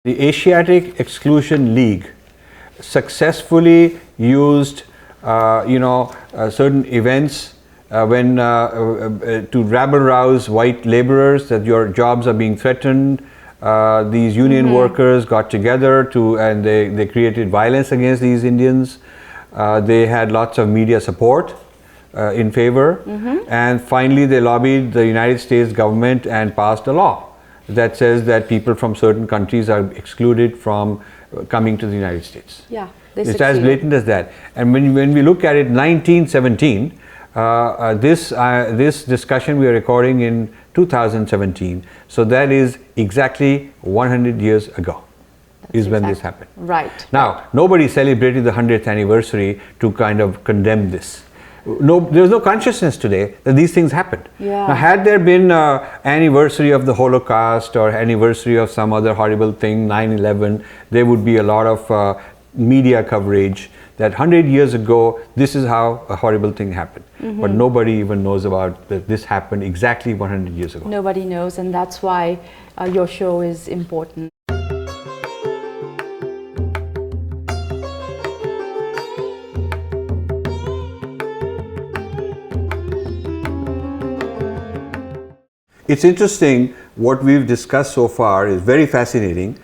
The Asiatic Exclusion League successfully used, certain events to rabble-rouse white laborers that your jobs are being threatened. These union workers got together and they created violence against these Indians. They had lots of media support in favor, and finally they lobbied the United States government and passed a law that says that people from certain countries are excluded from coming to the United States. Yeah, it's as blatant as that. And when we look at it, 1917, this discussion we are recording in 2017, so that is exactly 100 years ago. Is when this happened. Right. Now, nobody celebrated the 100th anniversary to kind of condemn this. No, there's no consciousness today that these things happened. Yeah. Now, had there been an anniversary of the Holocaust or anniversary of some other horrible thing, 9/11, there would be a lot of media coverage that 100 years ago, this is how a horrible thing happened. But nobody even knows about that this happened exactly 100 years ago. Nobody knows, and that's why your show is important. It's interesting what we've discussed so far is very fascinating.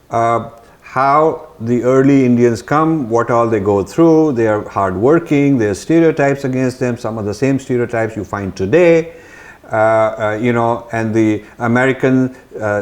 How the early Indians come, what all they go through. They are hardworking. There are stereotypes against them. Some of the same stereotypes you find today. And the American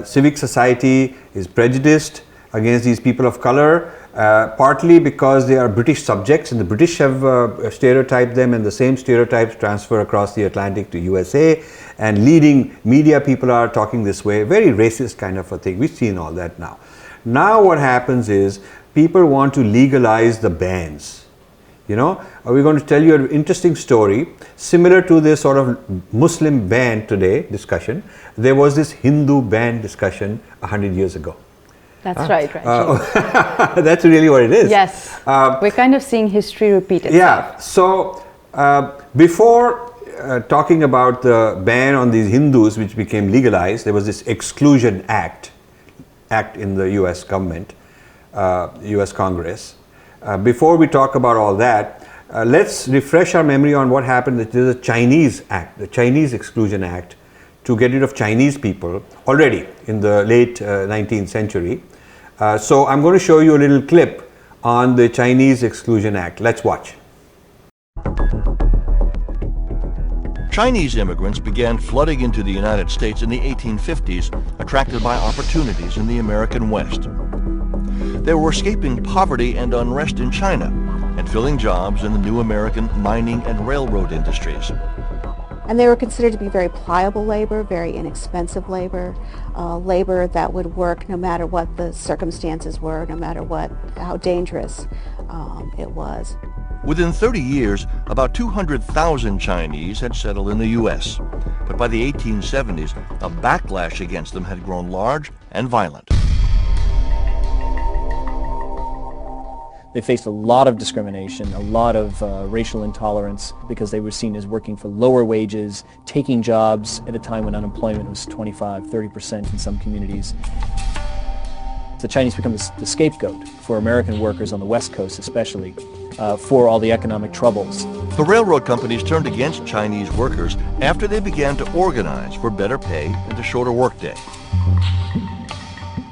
civic society is prejudiced against these people of color. Partly because they are British subjects and the British have stereotyped them, and the same stereotypes transfer across the Atlantic to USA, and leading media people are talking this way. Very racist kind of a thing. We've seen all that now. Now what happens is people want to legalize the bans. We're going to tell you an interesting story similar to this sort of Muslim ban today discussion. There was this Hindu ban discussion 100 years ago. That's right. That's really what it is. Yes. We're kind of seeing history repeat itself. Yeah. So before talking about the ban on these Hindus, which became legalized, there was this Exclusion Act in the U.S. government, U.S. Congress. Before we talk about all that, let's refresh our memory on what happened. There's a Chinese Act, the Chinese Exclusion Act, to get rid of Chinese people already in the late 19th century. So I'm going to show you a little clip on the Chinese Exclusion Act. Let's watch. Chinese immigrants began flooding into the United States in the 1850s, attracted by opportunities in the American West. They were escaping poverty and unrest in China and filling jobs in the new American mining and railroad industries. And they were considered to be very pliable labor, very inexpensive labor, labor that would work no matter what the circumstances were, no matter how dangerous it was. Within 30 years, about 200,000 Chinese had settled in the U.S. But by the 1870s, a backlash against them had grown large and violent. They faced a lot of discrimination, a lot of racial intolerance because they were seen as working for lower wages, taking jobs at a time when unemployment was 25–30% in some communities. The Chinese become the scapegoat for American workers on the West Coast especially for all the economic troubles. The railroad companies turned against Chinese workers after they began to organize for better pay and a shorter workday.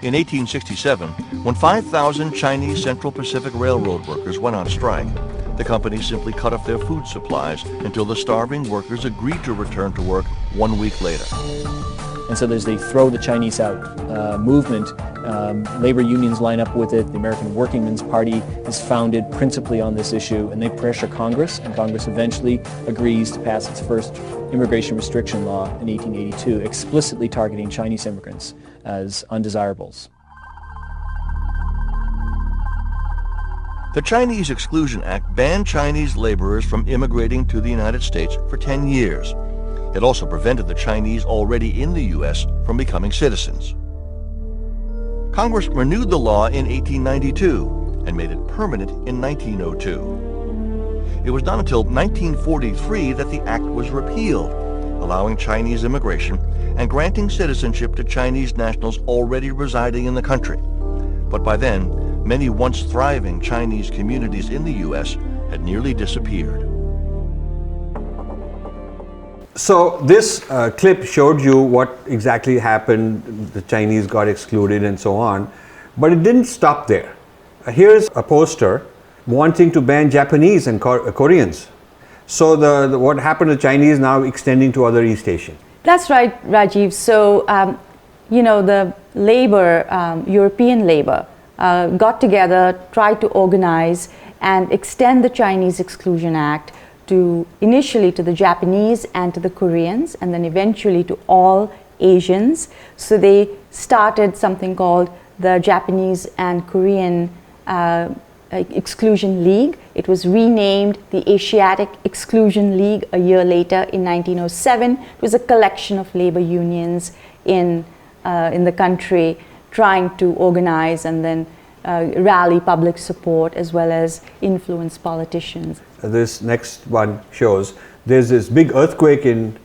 In 1867, when 5,000 Chinese Central Pacific Railroad workers went on strike, the company simply cut off their food supplies until the starving workers agreed to return to work 1 week later. And so there's the throw the Chinese out movement. Labor unions line up with it. The American Workingmen's Party is founded principally on this issue, and they pressure Congress, and Congress eventually agrees to pass its first immigration restriction law in 1882, explicitly targeting Chinese immigrants as undesirables. The Chinese Exclusion Act banned Chinese laborers from immigrating to the United States for 10 years. It also prevented the Chinese already in the U.S. from becoming citizens. Congress renewed the law in 1892 and made it permanent in 1902. It was not until 1943 that the act was repealed, allowing Chinese immigration and granting citizenship to Chinese nationals already residing in the country. But by then, many once thriving Chinese communities in the U.S. had nearly disappeared. So this clip showed you what exactly happened, the Chinese got excluded and so on, but it didn't stop there. Here's a poster wanting to ban Japanese and Koreans. So what happened to the Chinese now extending to other East Asian. That's right, Rajiv. So, the labor, European labor, got together, tried to organize and extend the Chinese Exclusion Act initially to the Japanese and to the Koreans, and then eventually to all Asians. So they started something called the Japanese and Korean Exclusion League. It was renamed the Asiatic Exclusion League a year later in 1907. It was a collection of labor unions in the country trying to organize and then rally public support as well as influence politicians. This next one shows there's this big earthquake in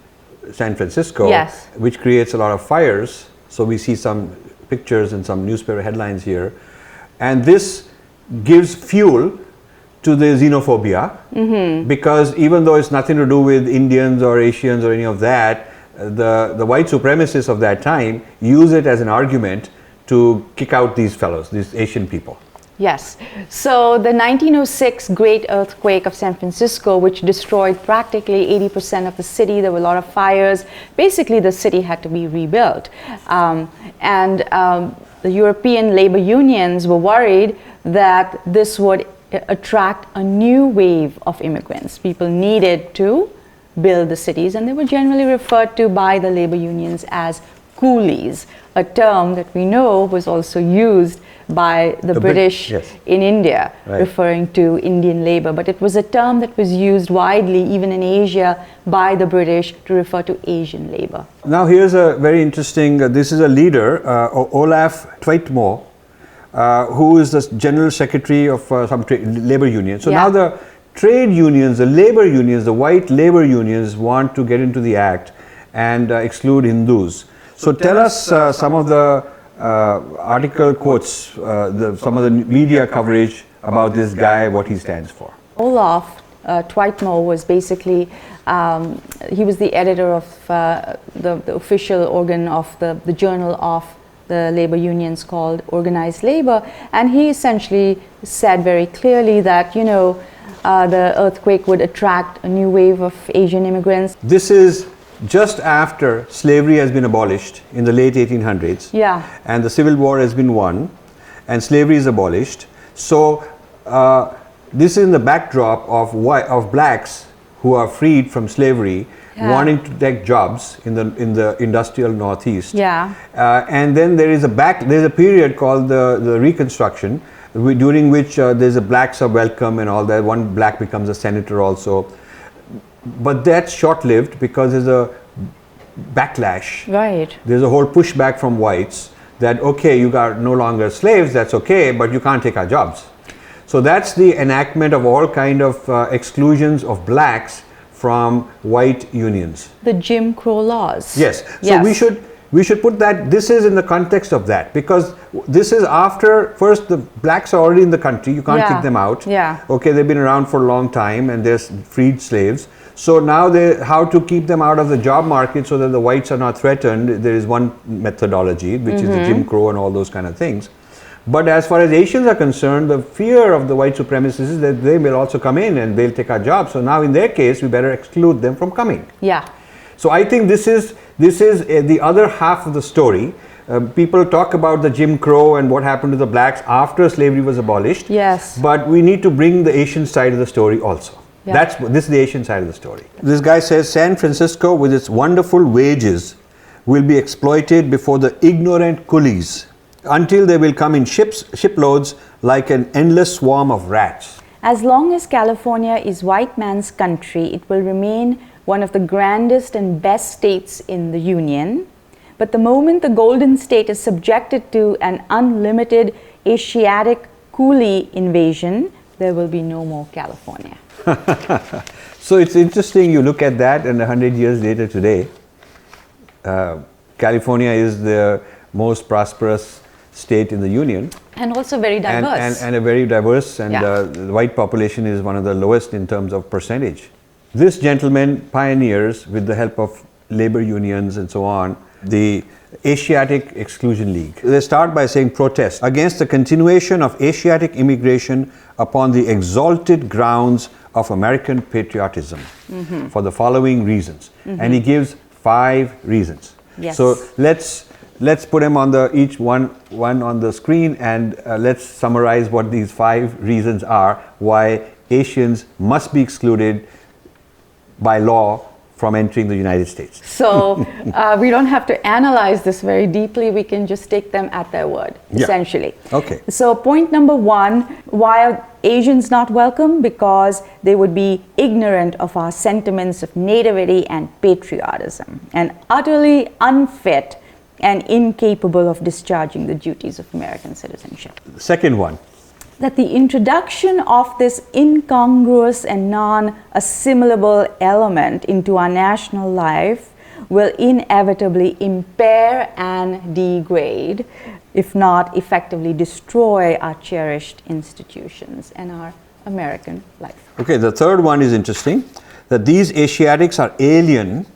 San Francisco, yes, which creates a lot of fires. So we see some pictures and some newspaper headlines here. And this gives fuel to the xenophobia, because even though it's nothing to do with Indians or Asians or any of that, the white supremacists of that time use it as an argument to kick out these fellows, these Asian people. Yes. So the 1906 great earthquake of San Francisco, which destroyed practically 80% of the city, there were a lot of fires. Basically, the city had to be rebuilt. The European labor unions were worried that this would attract a new wave of immigrants. People needed to build the cities, and they were generally referred to by the labor unions as coolies, a term that we know was also used by the British yes, in India, right, referring to Indian labor. But it was a term that was used widely, even in Asia, by the British to refer to Asian labor. Now here's a very interesting, this is a leader, Olaf Tveitmo, who is the general secretary of some labor union. So now the trade unions, the labor unions, the white labor unions want to get into the act and exclude Hindus. So tell us some of the article quotes, some of the media coverage about this guy, what he stands for. Olaf Tveitmo was basically, he was the editor of the official organ of the journal of the labor unions called Organized Labor, and he essentially said very clearly that, the earthquake would attract a new wave of Asian immigrants. This is just after slavery has been abolished in the late 1800s, and the Civil War has been won, and slavery is abolished. So this is in the backdrop of blacks who are freed from slavery, wanting to take jobs in the industrial Northeast. And then there's a period called the Reconstruction, during which there's a blacks are welcome and all that. One black becomes a senator also. But that's short-lived because there's a backlash. Right. There's a whole pushback from whites that, okay, you are no longer slaves, that's okay, but you can't take our jobs. So that's the enactment of all kind of exclusions of blacks from white unions. The Jim Crow laws. Yes. So we should put that, this is in the context of that, because this is after, first the blacks are already in the country, you can't kick them out. Okay, they've been around for a long time and they're freed slaves. So now how to keep them out of the job market so that the whites are not threatened, there is one methodology, which is the Jim Crow and all those kind of things. But as far as Asians are concerned, the fear of the white supremacists is that they will also come in and they'll take our jobs. So now in their case, we better exclude them from coming. So I think this is the other half of the story. People talk about the Jim Crow and what happened to the blacks after slavery was abolished. But we need to bring the Asian side of the story also. This is the Asian side of the story. This guy says San Francisco with its wonderful wages will be exploited before the ignorant coolies until they will come in shiploads like an endless swarm of rats. As long as California is white man's country, it will remain one of the grandest and best states in the Union. But the moment the Golden State is subjected to an unlimited Asiatic coolie invasion, there will be no more California. So it's interesting, you look at that, and 100 years later today, California is the most prosperous state in the Union. And also very diverse. And a very diverse, and Yeah. the white population is one of the lowest in terms of percentage. This gentleman pioneers, with the help of labor unions and so on, the Asiatic Exclusion League. They start by saying protest against the continuation of Asiatic immigration upon the exalted grounds of American patriotism for the following reasons. And he gives 5 reasons. Yes. So let's put them on each one on the screen, and let's summarize what these 5 reasons are why Asians must be excluded by law from entering the United States. So we don't have to analyze this very deeply. We can just take them at their word, Yeah. essentially. Okay. So point number 1, why are Asians not welcome? Because they would be ignorant of our sentiments of nativity and patriotism, and utterly unfit and incapable of discharging the duties of American citizenship. The second one, That the introduction of this incongruous and non-assimilable element into our national life will inevitably impair and degrade, if not effectively destroy, our cherished institutions and our American life. okay, the third one is interesting, that these Asiatics are alien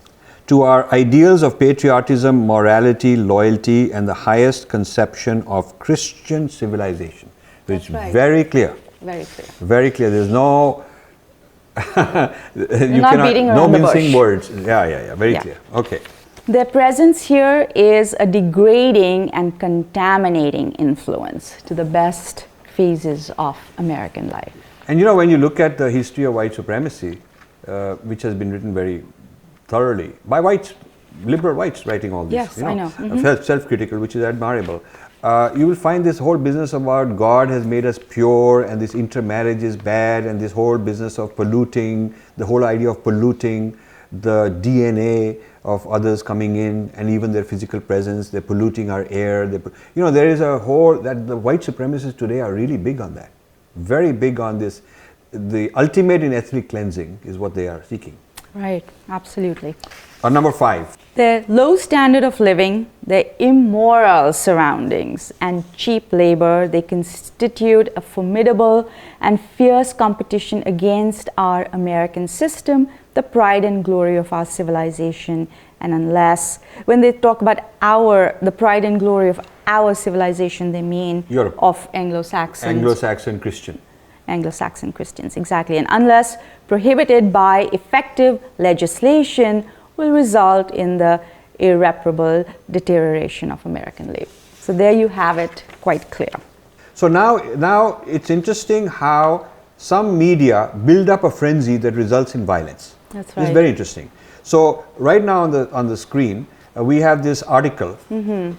to our ideals of patriotism, morality, loyalty, and the highest conception of Christian civilization. It's That's right. very clear. Very clear. Very clear. There's no you not beating no around the mincing bush. words. Yeah. Very Yeah. clear. Okay. Their presence here is a degrading and contaminating influence to the best phases of American life. And when you look at the history of white supremacy, which has been written very thoroughly by whites, liberal whites writing all this. Yes, I know. Self-critical, which is admirable. You will find this whole business about God has made us pure, and this intermarriage is bad, and this whole business of polluting, the whole idea of polluting the DNA of others coming in, and even their physical presence, they're polluting our air. There is a whole, that the white supremacists today are really big on that. Very big on this. The ultimate in ethnic cleansing is what they are seeking. Right, absolutely. Number 5. Their low standard of living, their immoral surroundings, and cheap labor, they constitute a formidable and fierce competition against our American system, the pride and glory of our civilization. And unless, when they talk about the pride and glory of our civilization, they mean Europe. Of Anglo-Saxons. Anglo-Saxon Christian. Anglo-Saxon Christians, exactly. And unless prohibited by effective legislation, will result in the irreparable deterioration of American labor. So there you have it, quite clear. So now it's interesting how some media build up a frenzy that results in violence. That's right. It's very interesting. So right now on the screen, we have this article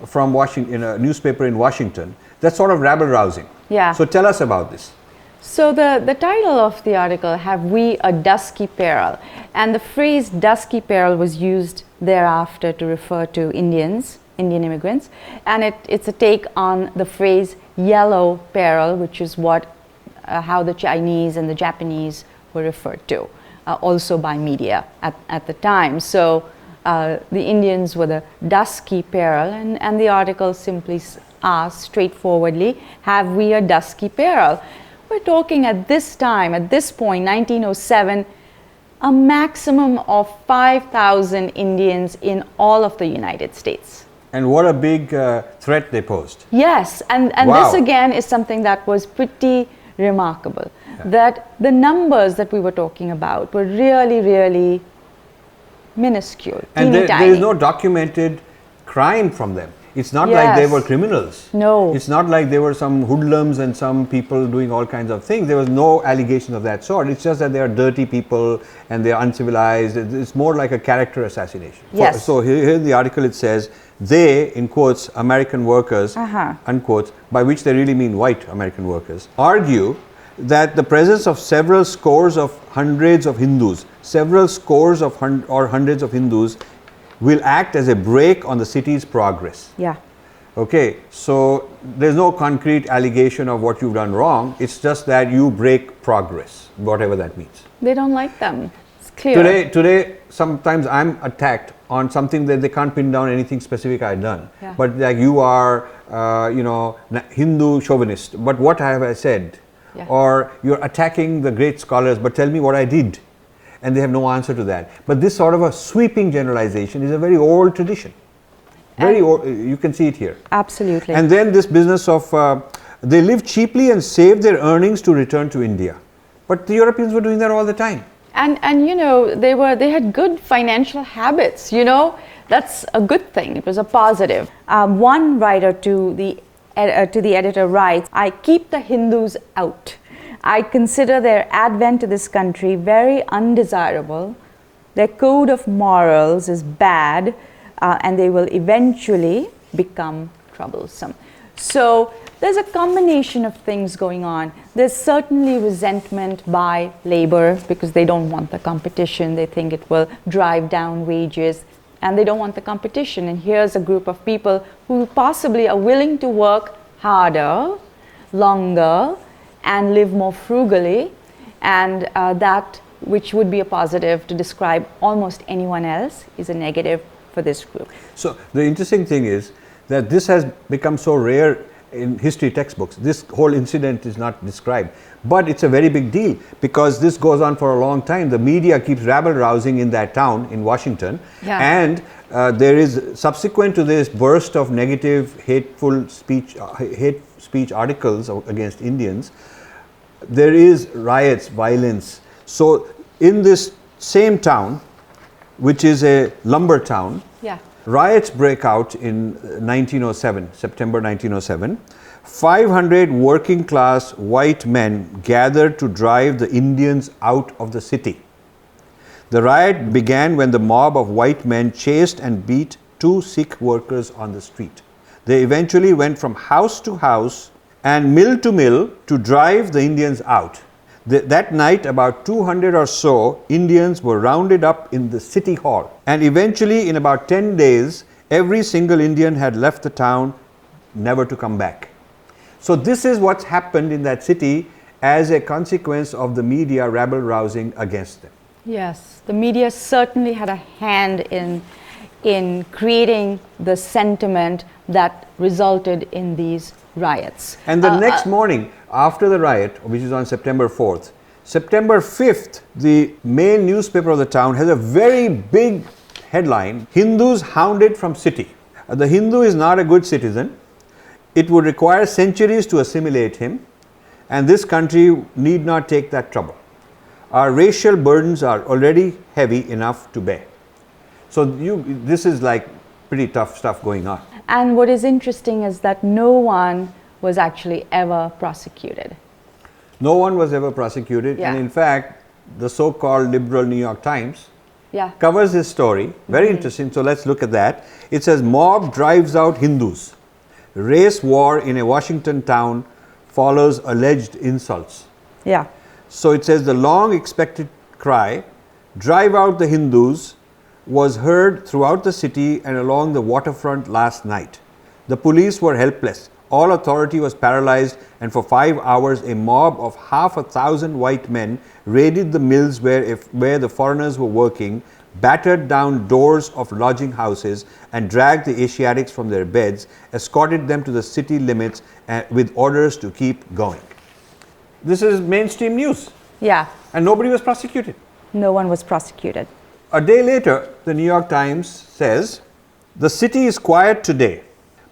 from Washington, in a newspaper in Washington, that's sort of rabble-rousing. Yeah. So tell us about this. So the title of the article, Have We a Dusky Peril? And the phrase dusky peril was used thereafter to refer to Indian immigrants. And it's a take on the phrase yellow peril, which is how the Chinese and the Japanese were referred to, also by media at the time. So the Indians were the dusky peril, and the article simply asks straightforwardly, have we a dusky peril? We're talking at this time, at this point, 1907, a maximum of 5,000 Indians in all of the United States. And what a big threat they posed. Yes, and Wow. this again is something that was pretty remarkable, that the numbers that we were talking about were really, really minuscule, And teeny there tiny. is no documented crime from them. It's not like they Yes. were criminals. No. It's not like there were some hoodlums and some people doing all kinds of things. There was no allegation of that sort. It's just that they are dirty people and they are uncivilized. It's more like a character assassination. Yes. So here in the article it says, they, in quotes, American workers, unquote, by which they really mean white American workers, argue that the presence of several scores of hundreds of Hindus, or hundreds of Hindus will act as a brake on the city's progress. Yeah. Okay, so there's no concrete allegation of what you've done wrong. It's just that you break progress, whatever that means. They don't like them. It's clear. Today, sometimes I'm attacked on something that they can't pin down anything specific I've done. Yeah. But like you are, Hindu chauvinist, but what have I said? Yeah. Or you're attacking the great scholars, but tell me what I did. And they have no answer to that. But this sort of a sweeping generalization is a very old tradition. Very old, you can see it here. Absolutely. And then this business of they lived cheaply and saved their earnings to return to India. But the Europeans were doing that all the time. And you know, they had good financial habits, you know, that's a good thing. It was a positive. One writer to the editor writes, "I keep the Hindus out. I consider their advent to this country very undesirable. Their code of morals is bad, and they will eventually become troublesome." So there's a combination of things going on. There's certainly resentment by labor because they don't want the competition. They think it will drive down wages, and they don't want the competition. And here's a group of people who possibly are willing to work harder, longer, and live more frugally, and that which would be a positive to describe almost anyone else is a negative for this group. So the interesting thing is that this has become so rare in history textbooks. This whole incident is not described, but it's a very big deal because this goes on for a long time. The media keeps rabble-rousing in that town in Washington, Yeah. and there is, subsequent to this burst of negative hateful speech, hate speech articles against Indians, there is riots, violence. So in this same town, which is a lumber town, Yeah. riots break out in 1907, September 1907. 500 working class white men gathered to drive the Indians out of the city. The riot began when the mob of white men chased and beat 2 Sikh workers on the street. They eventually went from house to house and mill to mill to drive the Indians out. That night, about 200 or so Indians were rounded up in the city hall, and eventually in about 10 days, every single Indian had left the town, never to come back. So this is what's happened in that city as a consequence of the media rabble-rousing against them. Yes, the media certainly had a hand in creating the sentiment that resulted in these riots. And the next morning, after the riot, which is on September 4th, September 5th, the main newspaper of the town has a very big headline, "Hindus hounded from city." The Hindu is not a good citizen. It would require centuries to assimilate him, and this country need not take that trouble. Our racial burdens are already heavy enough to bear. So this is like pretty tough stuff going on. And what is interesting is that no one was actually ever prosecuted. No one was ever prosecuted, Yeah. and in fact, the so-called liberal New York Times Yeah. covers this story. Very interesting. So let's look at that. It says, "Mob drives out Hindus. Race war in a Washington town follows alleged insults." Yeah. So it says the long expected cry, "Drive out the Hindus," was heard throughout the city and along the waterfront last night. The police were helpless. All authority was paralyzed, and for 5 hours a mob of 1,000 white men raided the mills where the foreigners were working, battered down doors of lodging houses, and dragged the Asiatics from their beds, escorted them to the city limits with orders to keep going. This is mainstream news, Yeah. and nobody was prosecuted. No one was prosecuted. A day later, the New York Times says, "The city is quiet today,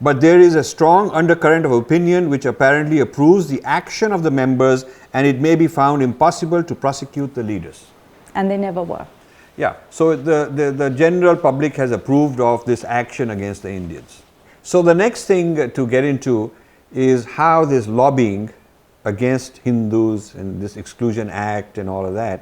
but there is a strong undercurrent of opinion which apparently approves the action of the members, and it may be found impossible to prosecute the leaders." And they never were. Yeah, so the general public has approved of this action against the Indians. So the next thing to get into is how this lobbying against Hindus and this Exclusion Act and all of that,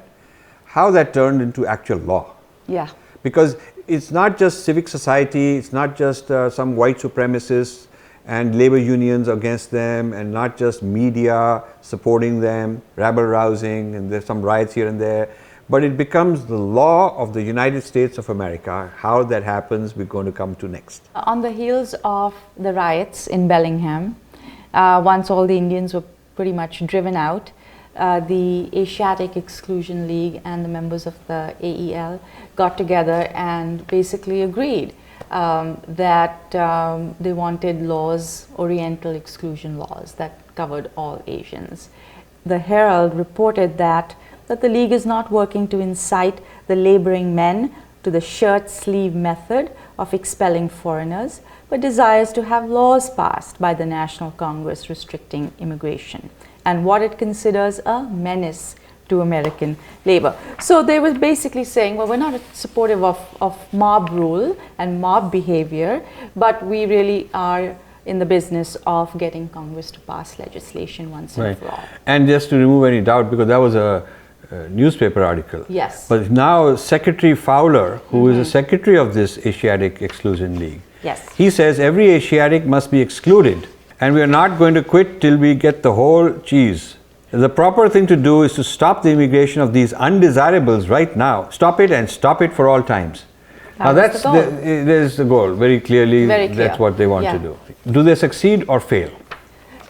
how that turned into actual law. Yeah. Because it's not just civic society, it's not just some white supremacists and labor unions against them, and not just media supporting them, rabble-rousing, and there's some riots here and there, but it becomes the law of the United States of America. How that happens, we're going to come to next. On the heels of the riots in Bellingham, once all the Indians were pretty much driven out, the Asiatic Exclusion League and the members of the AEL got together and basically agreed that they wanted laws, Oriental exclusion laws, that covered all Asians. The Herald reported that the League is not working to incite the laboring men to the shirt sleeve method of expelling foreigners, but desires to have laws passed by the National Congress restricting immigration and what it considers a menace to American labor. So they were basically saying, well, we're not supportive of mob rule and mob behavior, but we really are in the business of getting Congress to pass legislation once and for all. And just to remove any doubt, because that was a newspaper article. Yes. But now Secretary Fowler, who is the secretary of this Asiatic Exclusion League, yes, he says every Asiatic must be excluded and we are not going to quit till we get the whole cheese. The proper thing to do is to stop the immigration of these undesirables right now. Stop it and stop it for all times. Now that's there's the goal, very clearly. Very clear. That's what they want to do. Do they succeed or fail?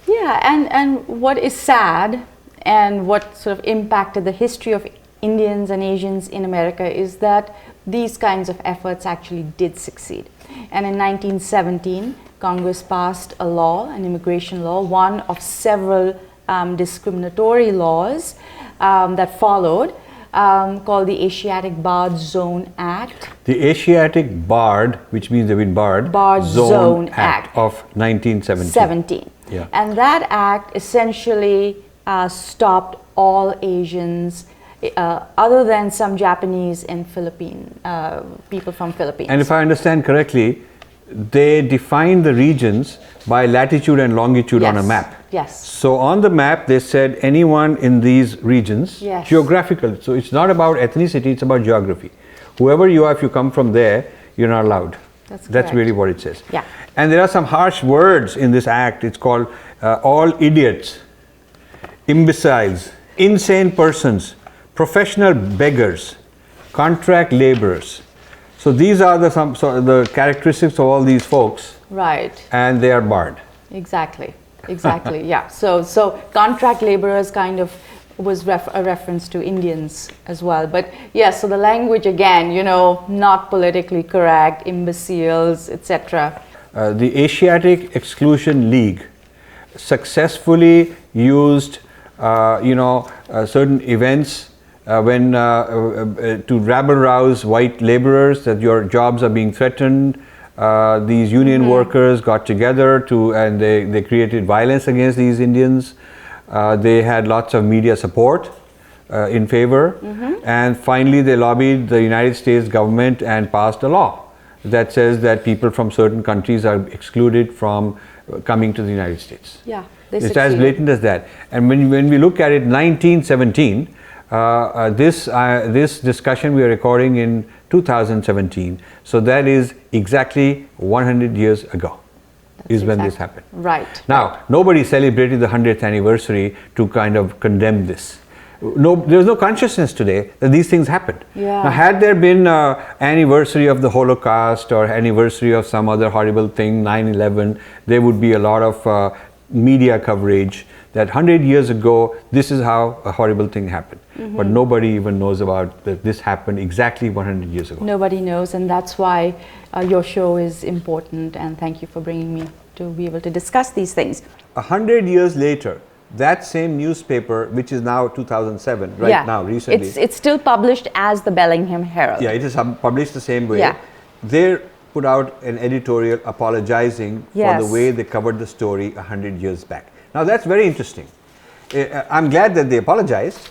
Yeah, and what is sad and what sort of impacted the history of Indians and Asians in America is that these kinds of efforts actually did succeed. And in 1917, Congress passed a law, an immigration law, one of several discriminatory laws that followed, called the Asiatic Barred Zone Act. The Asiatic Barred, which means they've been barred, Zone Act of 1917. Yeah. And that act essentially stopped all Asians, other than some Japanese and Philippine people from Philippines. And if I understand correctly, they defined the regions by latitude and longitude on a map. Yes. So on the map, they said anyone in these regions, geographical. So it's not about ethnicity; it's about geography. Whoever you are, if you come from there, you're not allowed. That's really what it says. Yeah. And there are some harsh words in this act. It's called all idiots, imbeciles, insane persons, professional beggars, contract laborers. So these are the characteristics of all these folks. Right. And they are barred. Exactly. Yeah. So contract laborers kind of was a reference to Indians as well. But yes, so the language again, not politically correct, imbeciles, etc. The Asiatic Exclusion League successfully used, certain events to rabble-rouse white laborers that your jobs are being threatened. These union workers got together and they created violence against these Indians. They had lots of media support in favor, and finally they lobbied the United States government and passed a law that says that people from certain countries are excluded from coming to the United States. Yeah, it's as blatant as that. And when we look at it, 1917, this discussion we are recording in 2017, so that is exactly 100 years ago. When this happened. Right. Now, nobody celebrated the 100th anniversary to kind of condemn this. There's no consciousness today that these things happened. Yeah. Now, had there been an anniversary of the Holocaust or anniversary of some other horrible thing, 9/11, there would be a lot of media coverage that 100 years ago, this is how a horrible thing happened. But nobody even knows about that this happened exactly 100 years ago. Nobody knows, and that's why your show is important, and thank you for bringing me to be able to discuss these things. 100 years later, that same newspaper, which is now 2007, now, recently. It's still published as the Bellingham Herald. Yeah, it is published the same way. Yeah. They put out an editorial apologizing for the way they covered the story 100 years back. Now that's very interesting. I'm glad that they apologized,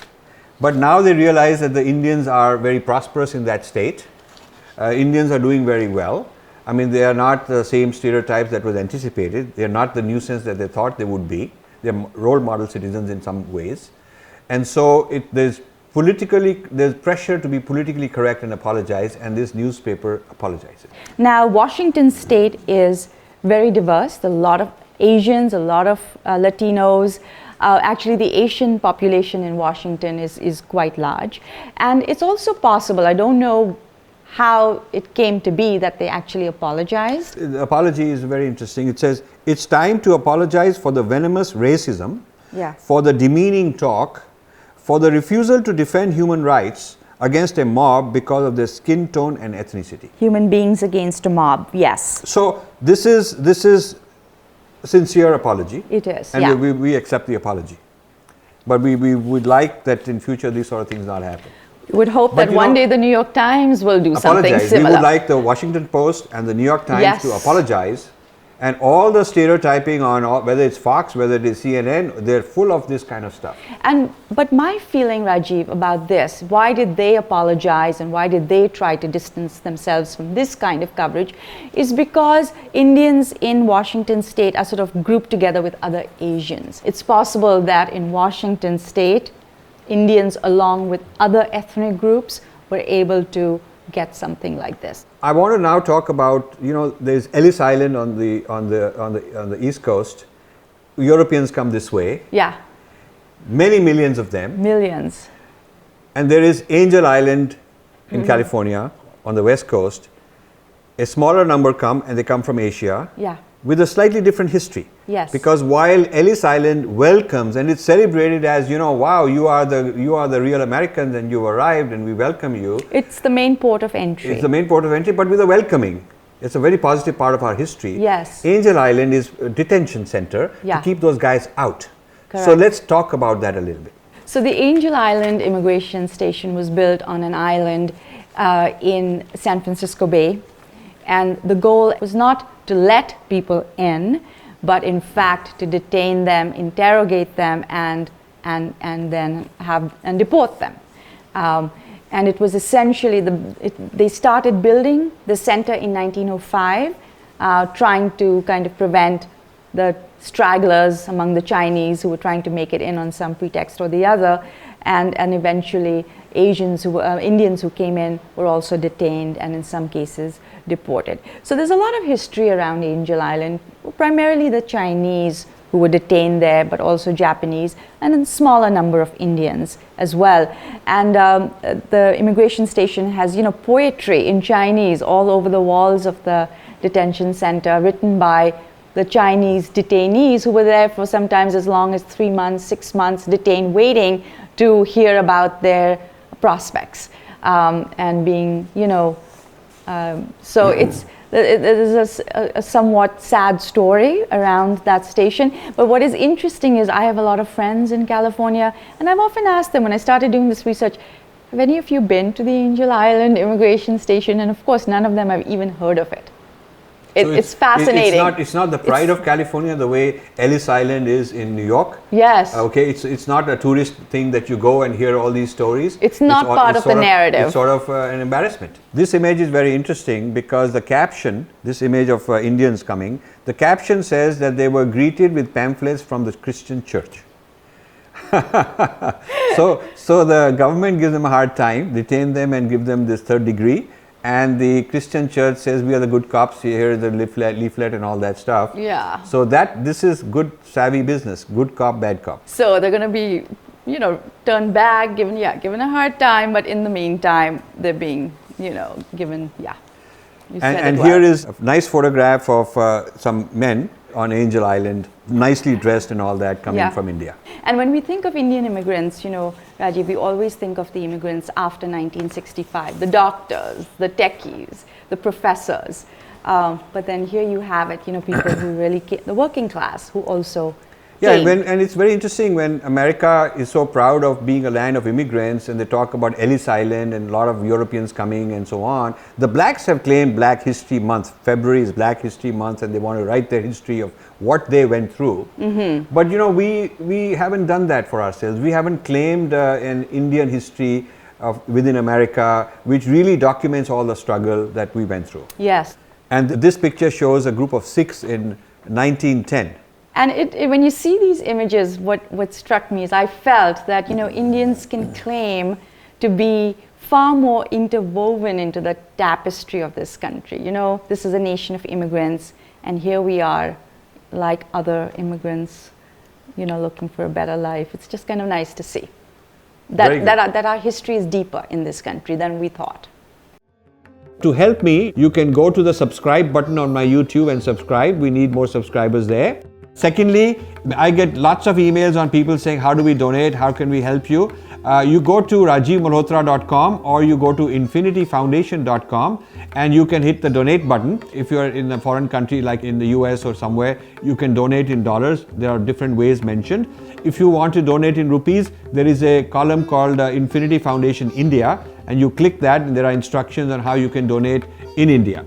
but now they realize that the Indians are very prosperous in that state. Indians are doing very well. I mean, they are not the same stereotypes that was anticipated. They are not the nuisance that they thought they would be. They are role model citizens in some ways. And so there's pressure to be politically correct and apologize, and this newspaper apologizes. Now, Washington State is very diverse. A lot of Asians, a lot of Latinos. Actually, the Asian population in Washington is quite large. And it's also possible, I don't know how it came to be, that they actually apologized. The apology is very interesting. It says, it's time to apologize for the venomous racism, for the demeaning talk, for the refusal to defend human rights against a mob because of their skin tone and ethnicity. Human beings against a mob, yes. So this is sincere apology. It is, and yeah. we accept the apology. But we would like that in future these sort of things not happen. We would hope But that one day the New York Times will do something Apologize. similar. We would like the Washington Post and the New York Times Yes. to apologize. And all the stereotyping on whether it's Fox, whether it is CNN, they're full of this kind of stuff. But my feeling, Rajiv, about this, why did they apologize and why did they try to distance themselves from this kind of coverage, is because Indians in Washington state are sort of grouped together with other Asians. It's possible that in Washington state, Indians along with other ethnic groups were able to get something like this. I want to now talk about, there's Ellis Island on the East Coast. Europeans come this way. Yeah, Many millions of them. millions. And there is Angel Island in California on the West Coast. A smaller number come, and they come from Asia. Yeah. With a slightly different history. Yes. Because while Ellis Island welcomes and it's celebrated as, wow, you are the real Americans and you arrived and we welcome you. It's the main port of entry. It's the main port of entry, but with a welcoming. It's a very positive part of our history. Yes. Angel Island is a detention center Yeah. to keep those guys out. Correct. So let's talk about that a little bit. So the Angel Island immigration station was built on an island in San Francisco Bay, and the goal was not to let people in, but in fact to detain them, interrogate them, and then deport them. And it was essentially they started building the center in 1905, trying to kind of prevent the stragglers among the Chinese who were trying to make it in on some pretext or the other, and eventually Indians who came in were also detained and in some cases deported. So there's a lot of history around Angel Island, primarily the Chinese who were detained there, but also Japanese and a smaller number of Indians as well. And the immigration station has, poetry in Chinese all over the walls of the detention center, written by the Chinese detainees who were there for sometimes as long as 3 months, 6 months, detained, waiting to hear about their prospects and being, so there's a somewhat sad story around that station. But what is interesting is I have a lot of friends in California, and I've often asked them when I started doing this research, have any of you been to the Angel Island immigration station? And of course, none of them have even heard of it. So It's fascinating. It's not the pride of California the way Ellis Island is in New York. Yes. Okay, it's not a tourist thing that you go and hear all these stories. It's not part of the narrative. It's sort of an embarrassment. This image is very interesting because the caption, this image of Indians coming, the caption says that they were greeted with pamphlets from the Christian church. So the government gives them a hard time, detain them and give them this third degree. And the Christian church says we are the good cops, here is the leaflet and all that stuff. Yeah. So this is good savvy business, good cop, bad cop. So they're going to be, turned back, given a hard time, but in the meantime, they're being, given, You said And it here well. is a nice photograph of some men on Angel Island, nicely dressed and all that, coming from India. And when we think of Indian immigrants, Rajiv, we always think of the immigrants after 1965, the doctors, the techies, the professors. But then here you have it, people who really the working class who also came. And it's very interesting when America is so proud of being a land of immigrants and they talk about Ellis Island and a lot of Europeans coming and so on. The blacks have claimed Black History Month. February is Black History Month and they want to write their history of what they went through. Mm-hmm. But we haven't done that for ourselves. We haven't claimed an Indian history within America which really documents all the struggle that we went through. Yes. And this picture shows a group of 6 in 1910. And when you see these images, what struck me is I felt that, Indians can claim to be far more interwoven into the tapestry of this country. This is a nation of immigrants, and here we are, like other immigrants, looking for a better life. It's just kind of nice to see that our history is deeper in this country than we thought. To help me, you can go to the subscribe button on my YouTube and subscribe. We need more subscribers there. Secondly, I get lots of emails on people saying, how do we donate? How can we help you? You go to rajivmalhotra.com or you go to infinityfoundation.com and you can hit the donate button. If you're in a foreign country like in the US or somewhere, you can donate in dollars. There are different ways mentioned. If you want to donate in rupees, there is a column called Infinity Foundation India, and you click that and there are instructions on how you can donate in India.